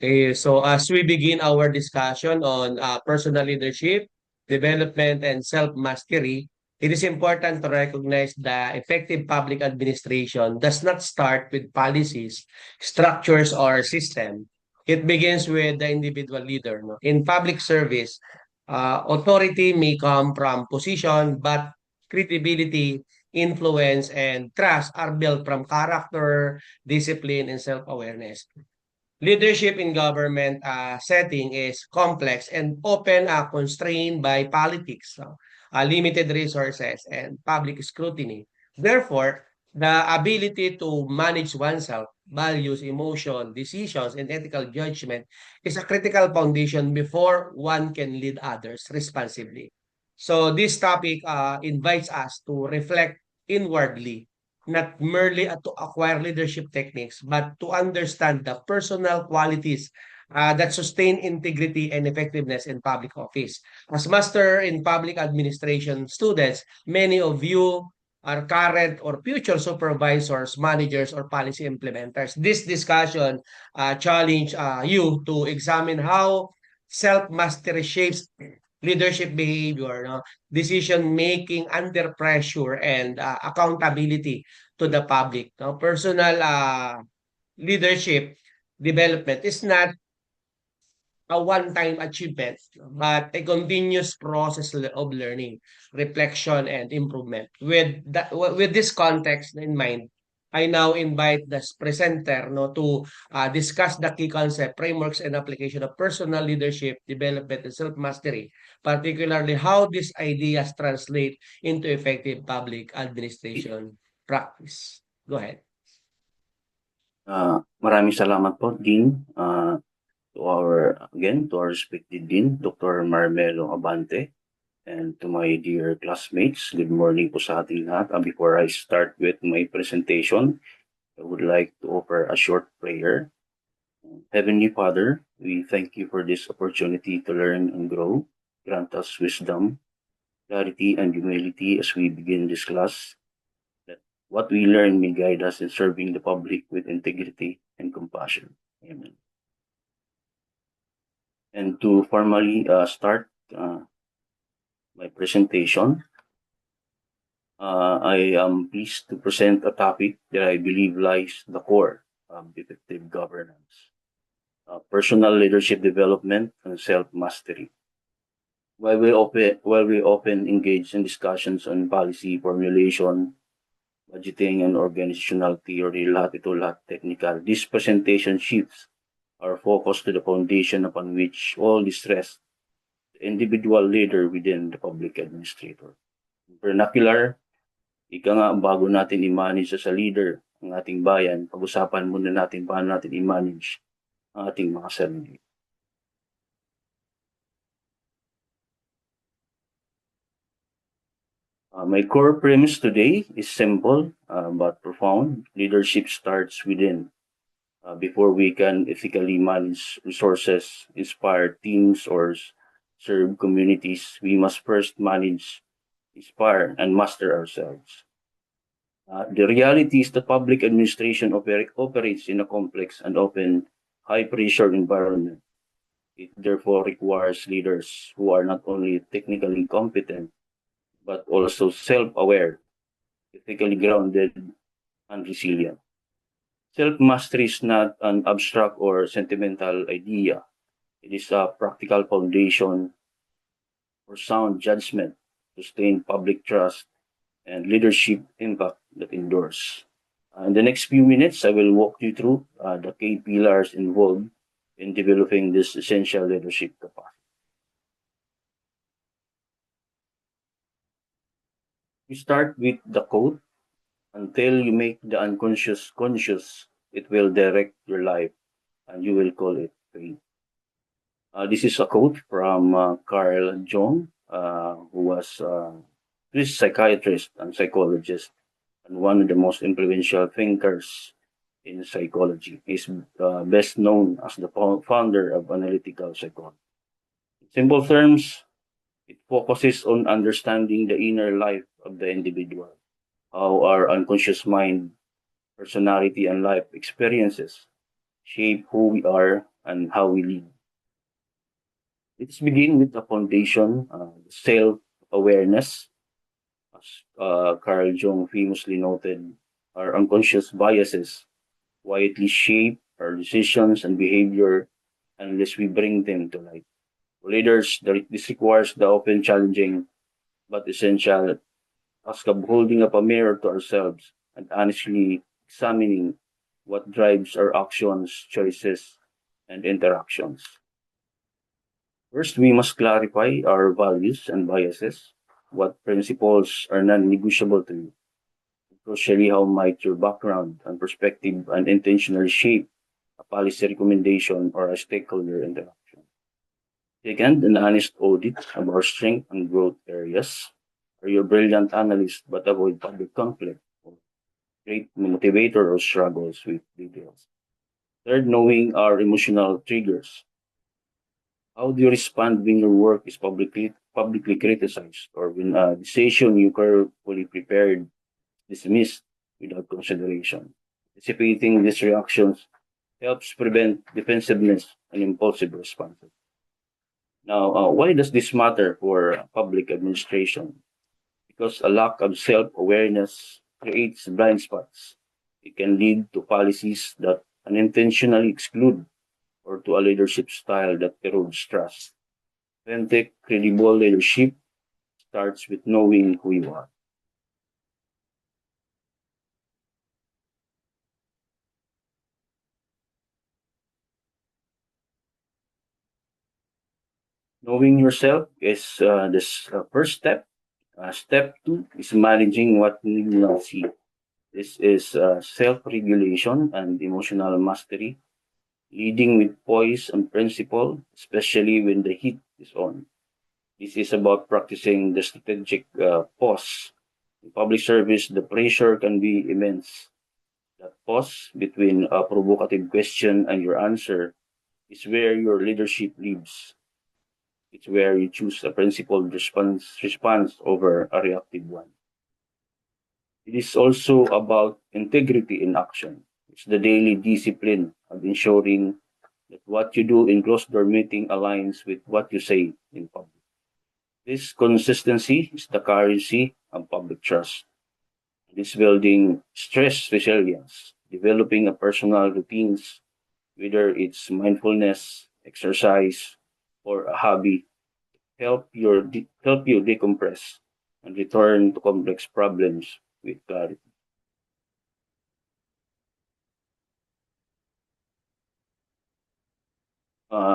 Okay, so as we begin our discussion on personal leadership, development, and self-mastery, it is important to recognize that effective public administration does not start with policies, structures, or system. It begins with the individual leader. No? In public service, authority may come from position, but credibility, influence, and trust are built from character, discipline, and self-awareness. Leadership in government setting is complex and often constrained by politics, limited resources, and public scrutiny. Therefore, the ability to manage oneself, values, emotion, decisions, and ethical judgment is a critical foundation before one can lead others responsibly. So this topic invites us to reflect inwardly, not merely to acquire leadership techniques, but to understand the personal qualities that sustain integrity and effectiveness in public office. As Master in Public Administration students, many of you are current or future supervisors, managers, or policy implementers. This discussion challenge you to examine how self-mastery shapes leadership behavior, no? Decision making under pressure, and accountability to the public. No? Personal leadership development is not a one-time achievement, but a continuous process of learning, reflection, and improvement. With this context in mind, I now invite the presenter no, to discuss the key concept, frameworks, and application of personal leadership development and self-mastery, particularly how these ideas translate into effective public administration practice. Go ahead. Maraming salamat po, Dean. To our respected Dean, Dr. Marmelo Abante, and to my dear classmates, good morning po sa ating lahat. Before I start with my presentation, I would like to offer a short prayer. Heavenly Father, we thank you for this opportunity to learn and grow. Grant us wisdom, clarity, and humility as we begin this class. That what we learn may guide us in serving the public with integrity and compassion. Amen. And to formally start my presentation, I am pleased to present a topic that I believe lies the core of effective governance, personal leadership development and self-mastery. While we often engage in discussions on policy formulation, budgeting, and organizational theory, lahat ito lahat technical, this presentation shifts our focus to the foundation upon which all is rests, the individual leader within the public administrator. Vernacular, ika nga, bago natin i-manage as a leader ang ating bayan, pag-usapan muna natin paano natin i-manage ang ating mga sarili. My core premise today is simple but profound. Leadership starts within. Before we can ethically manage resources, inspire teams, or serve communities, we must first manage, inspire, and master ourselves. The reality is that public administration operates in a complex and often high-pressure environment. It therefore requires leaders who are not only technically competent, but also self-aware, ethically grounded, and resilient. Self-mastery is not an abstract or sentimental idea. It is a practical foundation for sound judgment, sustained public trust, and leadership impact that endures. In the next few minutes, I will walk you through the key pillars involved in developing this essential leadership capacity. We start with the quote, "Until you make the unconscious conscious, it will direct your life, and you will call it faith." This is a quote from Carl Jung, who was a psychiatrist and psychologist, and one of the most influential thinkers in psychology. He's best known as the founder of analytical psychology. In simple terms, it focuses on understanding the inner life of the individual, how our unconscious mind, personality, and life experiences shape who we are and how we lead. Let's begin with a foundation, self-awareness. As Carl Jung famously noted, our unconscious biases quietly shape our decisions and behavior unless we bring them to light. For leaders, this requires the often challenging but essential task of holding up a mirror to ourselves and honestly examining what drives our actions, choices, and interactions. First, we must clarify our values and biases. What principles are non-negotiable to you? Crucially, how might your background and perspective unintentionally shape a policy recommendation or a stakeholder interaction? Second, an honest audit of our strength and growth areas. Are you a brilliant analyst but avoid public conflict? Or great motivator or struggles with details? Third, knowing our emotional triggers. How do you respond when your work is publicly criticized or when a decision you carefully prepared is dismissed without consideration? Anticipating these reactions helps prevent defensiveness and impulsive responses. Now, why does this matter for public administration? Because a lack of self-awareness creates blind spots. It can lead to policies that unintentionally exclude or to a leadership style that erodes trust. Authentic, credible leadership starts with knowing who you are. Knowing yourself is the first step. Step two is managing what you not see. This is self-regulation and emotional mastery, leading with poise and principle, especially when the heat is on. This is about practicing the strategic pause. In public service, the pressure can be immense. That pause between a provocative question and your answer is where your leadership lives. It's where you choose a principled response over a reactive one. It is also about integrity in action. It's the daily discipline of ensuring that what you do in closed door meeting aligns with what you say in public. This consistency is the currency of public trust. It is building stress resilience, developing a personal routines, whether it's mindfulness, exercise, or a hobby, help you decompress and return to complex problems with clarity.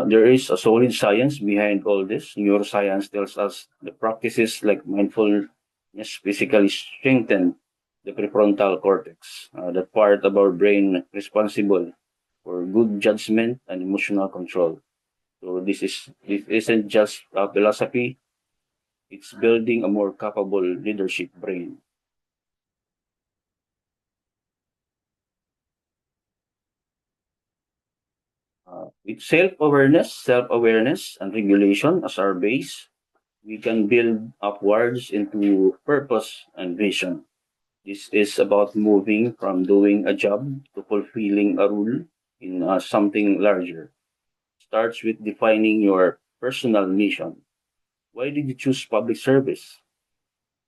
There is a solid science behind all this. Neuroscience tells us the practices like mindfulness physically strengthen the prefrontal cortex, that part of our brain responsible for good judgment and emotional control. So this isn't just a philosophy; it's building a more capable leadership brain. With self-awareness, and regulation as our base, we can build upwards into purpose and vision. This is about moving from doing a job to fulfilling a role in something larger. Starts with defining your personal mission. Why did you choose public service?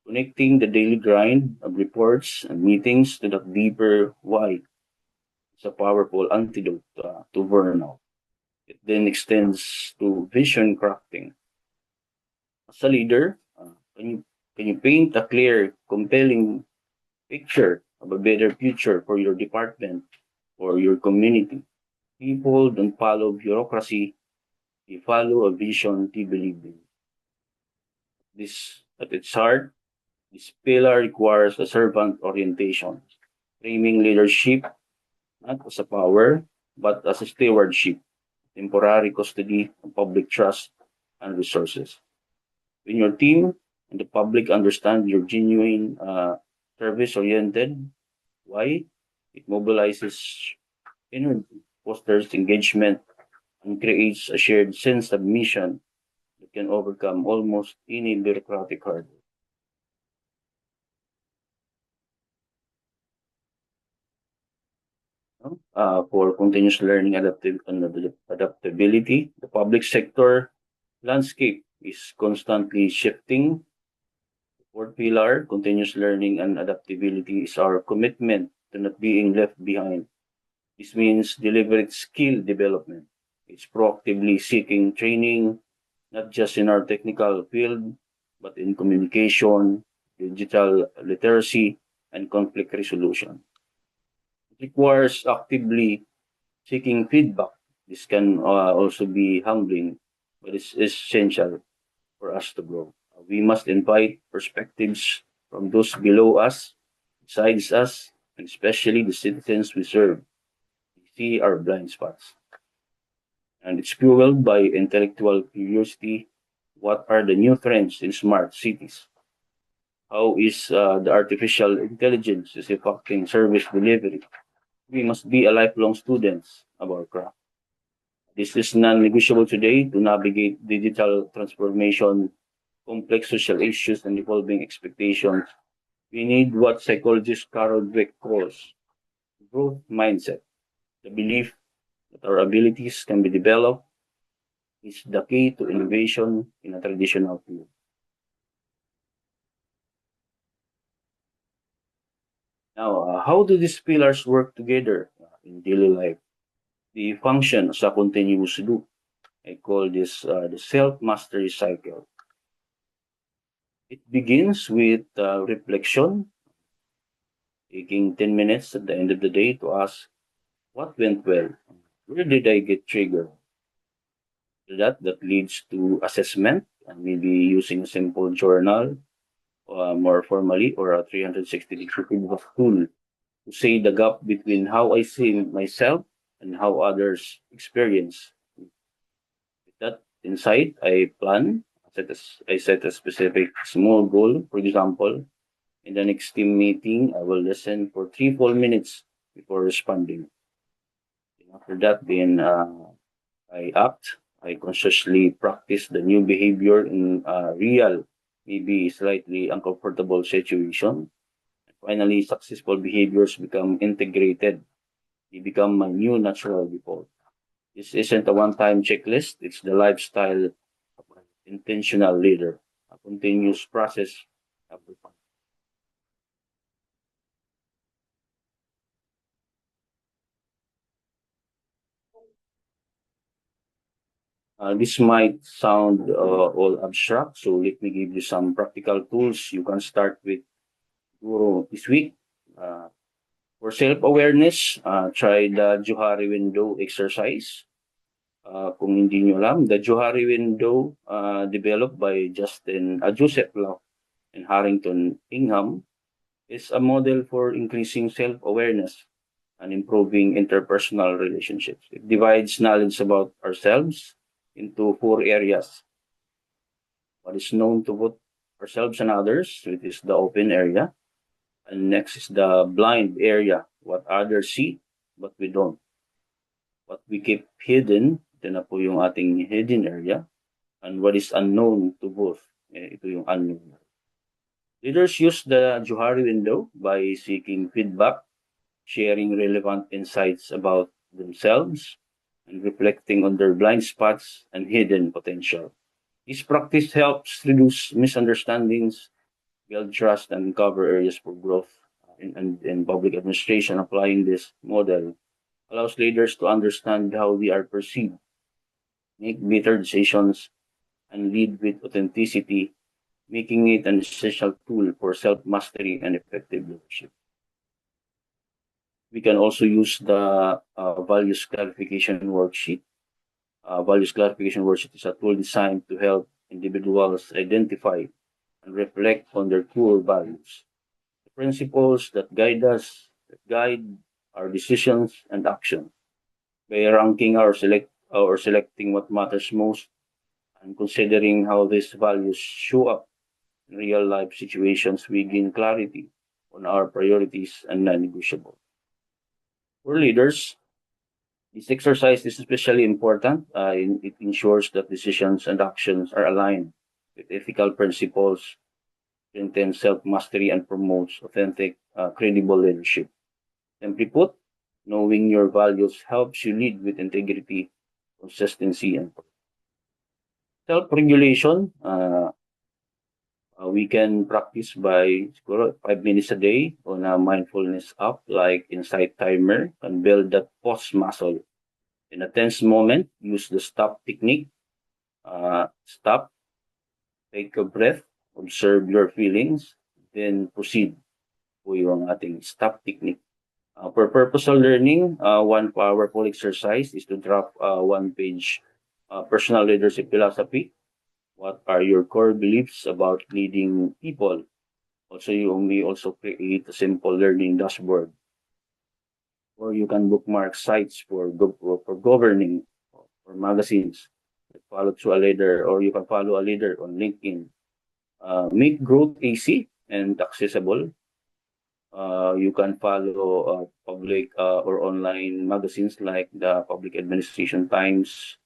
Connecting the daily grind of reports and meetings to that deeper why is a powerful antidote to burnout. It then extends to vision crafting. As a leader, can you paint a clear, compelling picture of a better future for your department or your community? People don't follow bureaucracy; they follow a vision they believe in. This, at its heart, this pillar requires a servant orientation, framing leadership not as a power, but as a stewardship, temporary custody of public trust and resources. When your team and the public understand your genuine service oriented, why? It mobilizes energy, fosters engagement, and creates a shared sense of mission that can overcome almost any bureaucratic hurdle. for continuous learning adaptability. The public sector landscape is constantly shifting. Fourth pillar, continuous learning and adaptability, is our commitment to not being left behind. This means deliberate skill development. It's proactively seeking training, not just in our technical field, but in communication, digital literacy, and conflict resolution. It requires actively seeking feedback. This can also be humbling, but it's essential for us to grow. We must invite perspectives from those below us, besides us, and especially the citizens we serve. We see our blind spots. And it's fueled by intellectual curiosity. What are the new trends in smart cities? How is the artificial intelligence is affecting service delivery? We must be a lifelong students of our craft. This is non-negotiable today to navigate digital transformation, complex social issues, and evolving expectations. We need what psychologist Carol Dweck calls growth mindset. The belief that our abilities can be developed is the key to innovation in a traditional field. Now, how do these pillars work together in daily life? They function as a continuous loop. I call this the self-mastery cycle. It begins with reflection, taking 10 minutes at the end of the day to ask what went well, where did I get triggered? That leads to assessment, and maybe using a simple journal, more formally, or a 360-degree feedback tool to say the gap between how I see myself and how others experience. With that insight, I plan. I set a specific small goal. For example, in the next team meeting, I will listen for 3 full minutes before responding. After that, then I act. I consciously practice the new behavior in real, maybe slightly uncomfortable situation. Finally, successful behaviors become integrated. They become my new natural default. This isn't a one-time checklist. It's the lifestyle of an intentional leader, a continuous process of refinement. This might sound all abstract, so let me give you some practical tools you can start with Guru this week. Uh, for self-awareness, try the Johari window exercise. Kung hindi nyo alam, the Johari window developed by Justin Joseph Lau and Harrington Ingham is a model for increasing self-awareness and improving interpersonal relationships. It divides knowledge about ourselves into four areas. What is known to both ourselves and others, which is the open area. And next is the blind area, what others see, but we don't. What we keep hidden, ito na po yung ating hidden area. And what is unknown to both, ito yung unknown. Leaders use the Johari window by seeking feedback, sharing relevant insights about themselves, and reflecting on their blind spots and hidden potential. This practice helps reduce misunderstandings, build trust, and uncover areas for growth in public administration. Applying this model allows leaders to understand how they are perceived, make better decisions, and lead with authenticity, making it an essential tool for self-mastery and effective leadership. We can also use the values clarification worksheet. Values clarification worksheet is a tool designed to help individuals identify and reflect on their core values, the principles that guide us, that guide our decisions and actions. By ranking or selecting what matters most and considering how these values show up in real life situations, we gain clarity on our priorities and non-negotiable. For leaders, this exercise is especially important. It ensures that decisions and actions are aligned with ethical principles, strengthens self-mastery, and promotes authentic, credible leadership. Simply put, Knowing your values helps you lead with integrity, consistency, and self-regulation. We can practice by siguro 5 minutes a day on a mindfulness app like Insight Timer and build that pause muscle. In a tense moment, use the stop technique. Stop, take a breath, observe your feelings, then proceed po yung ating stop technique. For purposeful learning, one powerful exercise is to draft one-page personal leadership philosophy. What are your core beliefs about leading people? Also, you may also create a simple learning dashboard, or you can bookmark sites for governing or magazines. Follow through a leader, or you can follow a leader on LinkedIn. Make growth easy and accessible. You can follow public or online magazines like the Public Administration Times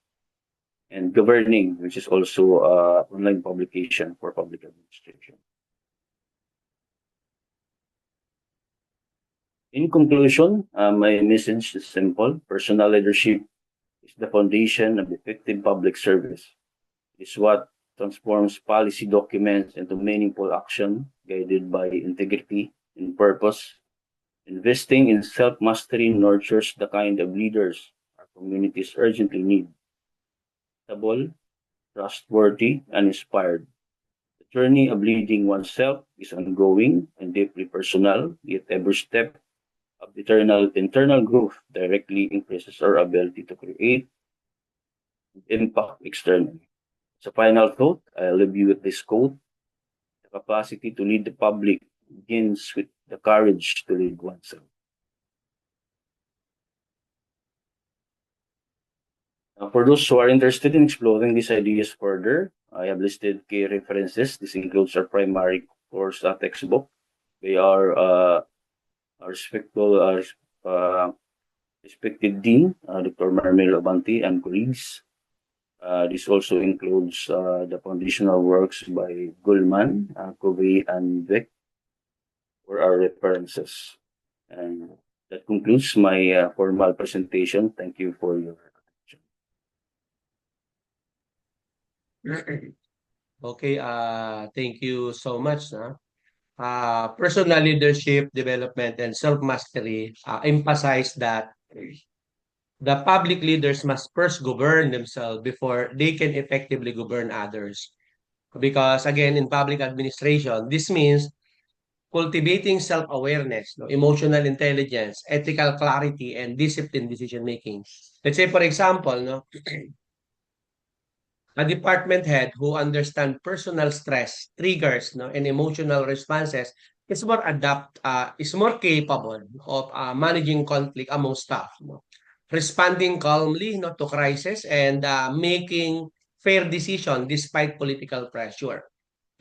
and Governing, which is also online publication for public administration. In conclusion, my message is simple. Personal leadership is the foundation of effective public service. It is what transforms policy documents into meaningful action guided by integrity and purpose. Investing in self-mastery nurtures the kind of leaders our communities urgently need. Stable, trustworthy, and inspired. The journey of leading oneself is ongoing and deeply personal, yet every step of internal growth directly increases our ability to create impact externally. As a final thought, I'll leave you with this quote: the capacity to lead the public begins with the courage to lead oneself. For those who are interested in exploring these ideas further, I have listed key references. This includes our primary course textbook. They are our respected Dean, Dr. Marmel Abanti, and colleagues. This also includes the foundational works by Gulman, Covey, and Beck for our references. And that concludes my formal presentation. Thank you for your attention. Okay, thank you so much. Personal leadership development and self-mastery emphasize that the public leaders must first govern themselves before they can effectively govern others. Because again, in public administration, this means cultivating self-awareness, no, emotional intelligence, ethical clarity, and disciplined decision making. Let's say, for example, no, a department head who understands personal stress, triggers, no, and emotional responses is more capable of managing conflict among staff, no, responding calmly, no, to crisis, and making fair decision despite political pressure.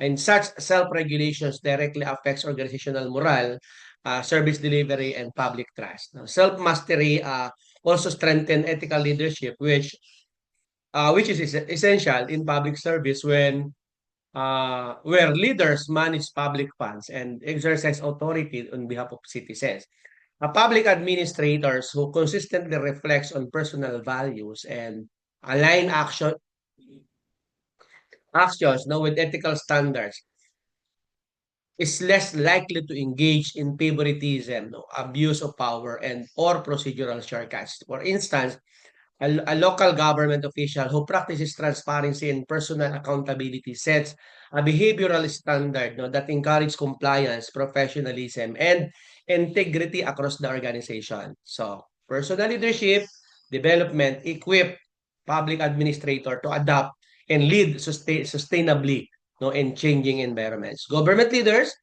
And such self-regulations directly affects organizational morale, service delivery, and public trust. Now, self-mastery also strengthen ethical leadership, which is essential in public service where leaders manage public funds and exercise authority on behalf of citizens. Public administrators who consistently reflects on personal values and align actions now with ethical standards is less likely to engage in favoritism, no, abuse of power, and or procedural shortcuts. For instance, a local government official who practices transparency and personal accountability sets a behavioral standard, no, that encourages compliance, professionalism, and integrity across the organization. So, personal leadership, development, equip public administrator to adapt and lead sustainably, no, in changing environments. Government leaders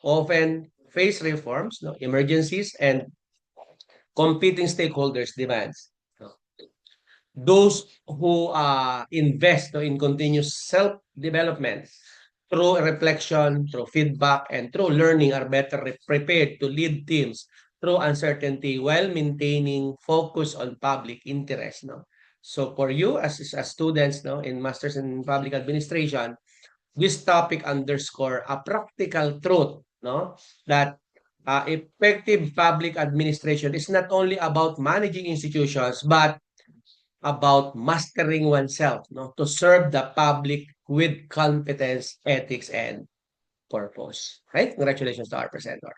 often face reforms, no, emergencies, and competing stakeholders' demands. Those who invest, no, in continuous self-development through reflection, through feedback, and through learning are better prepared to lead teams through uncertainty while maintaining focus on public interest. No? So for you as students, no, in Masters in Public Administration, this topic underscore a practical truth, no, that effective public administration is not only about managing institutions, but about mastering oneself, no, to serve the public with competence, ethics, and purpose. Right? Congratulations to our presenter.